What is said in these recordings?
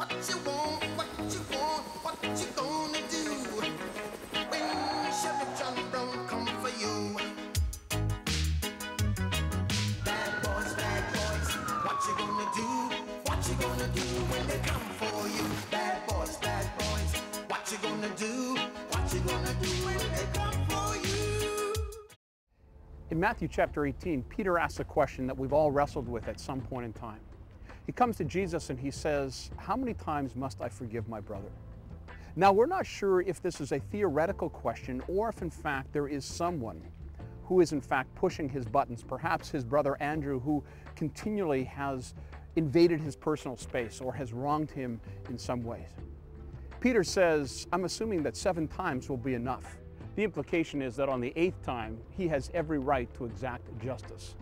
what you want, what you gonna do when Chevy John Brown come for you? Bad boys, what you gonna do? What you gonna do when they come for you? Bad boys, what you gonna do? What you gonna do when they come for you? In Matthew chapter 18, Peter asks a question that we've all wrestled with at some point in time. He comes to Jesus and he says, "How many times must I forgive my brother?" Now, we're not sure if this is a theoretical question or if in fact there is someone who is in fact pushing his buttons, perhaps his brother Andrew, who continually has invaded his personal space or has wronged him in some ways. Peter says, "I'm assuming that 7 times will be enough." The implication is that on the 8th time, he has every right to exact justice.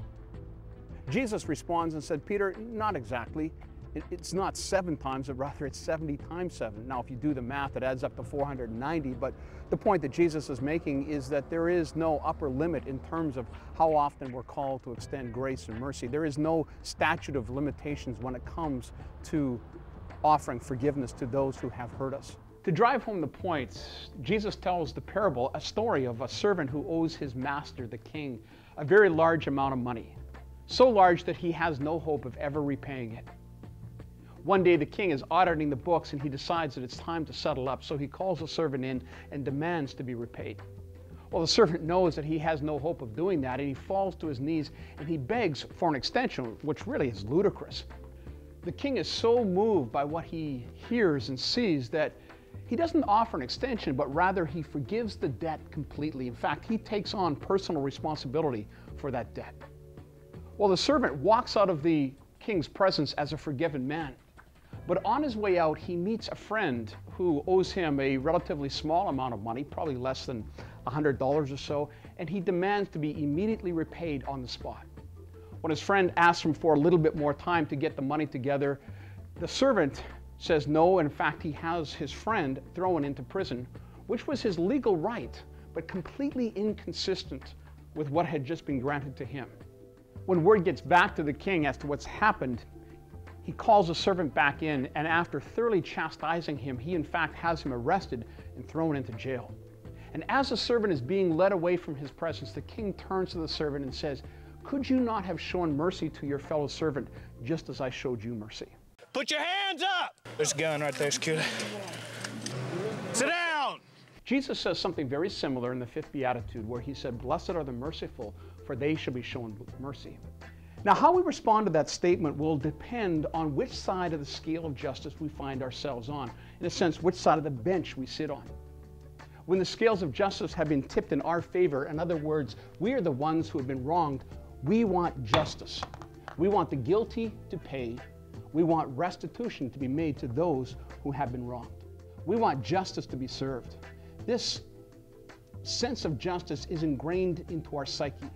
Jesus responds and said, "Peter, not exactly. It's not 7 times, but rather it's 70 times 7. Now, if you do the math, it adds up to 490. But the point that Jesus is making is that there is no upper limit in terms of how often we're called to extend grace and mercy. There is no statute of limitations when it comes to offering forgiveness to those who have hurt us. To drive home the point, Jesus tells the parable, a story of a servant who owes his master, the king, a very large amount of money. So large that he has no hope of ever repaying it. One day the king is auditing the books and he decides that it's time to settle up, so he calls the servant in and demands to be repaid. Well, the servant knows that he has no hope of doing that, and he falls to his knees and he begs for an extension, which really is ludicrous. The king is so moved by what he hears and sees that he doesn't offer an extension, but rather he forgives the debt completely. In fact, he takes on personal responsibility for that debt. Well, the servant walks out of the king's presence as a forgiven man. But on his way out, he meets a friend who owes him a relatively small amount of money, probably less than $100 or so, and he demands to be immediately repaid on the spot. When his friend asks him for a little bit more time to get the money together, the servant says no. In fact, he has his friend thrown into prison, which was his legal right, but completely inconsistent with what had just been granted to him. When word gets back to the king as to what's happened, he calls the servant back in, and after thoroughly chastising him, he in fact has him arrested and thrown into jail. And as the servant is being led away from his presence, the king turns to the servant and says, "Could you not have shown mercy to your fellow servant just as I showed you mercy?" Put your hands up! There's a gun right there, security. Sit down! Jesus says something very similar in the 5th Beatitude, where he said, "Blessed are the merciful, for they shall be shown mercy." Now, how we respond to that statement will depend on which side of the scale of justice we find ourselves on. In a sense, which side of the bench we sit on. When the scales of justice have been tipped in our favor, in other words, we are the ones who have been wronged, we want justice. We want the guilty to pay. We want restitution to be made to those who have been wronged. We want justice to be served. This sense of justice is ingrained into our psyche.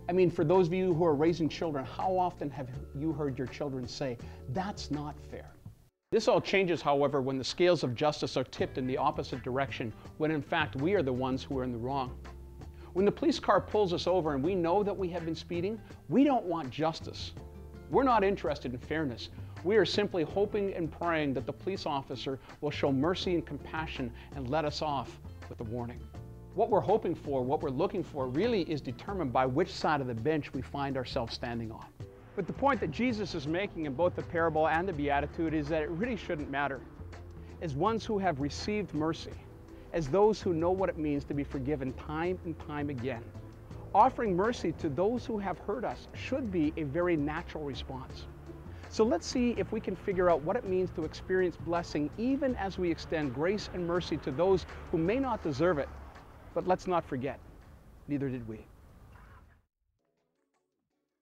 I mean, for those of you who are raising children, how often have you heard your children say, "That's not fair"? This all changes, however, when the scales of justice are tipped in the opposite direction, when in fact we are the ones who are in the wrong. When the police car pulls us over and we know that we have been speeding, we don't want justice. We're not interested in fairness. We are simply hoping and praying that the police officer will show mercy and compassion and let us off with a warning. What we're hoping for, what we're looking for, really is determined by which side of the bench we find ourselves standing on. But the point that Jesus is making in both the parable and the Beatitude is that it really shouldn't matter. As ones who have received mercy, as those who know what it means to be forgiven time and time again, offering mercy to those who have hurt us should be a very natural response. So let's see if we can figure out what it means to experience blessing even as we extend grace and mercy to those who may not deserve it. But let's not forget, neither did we.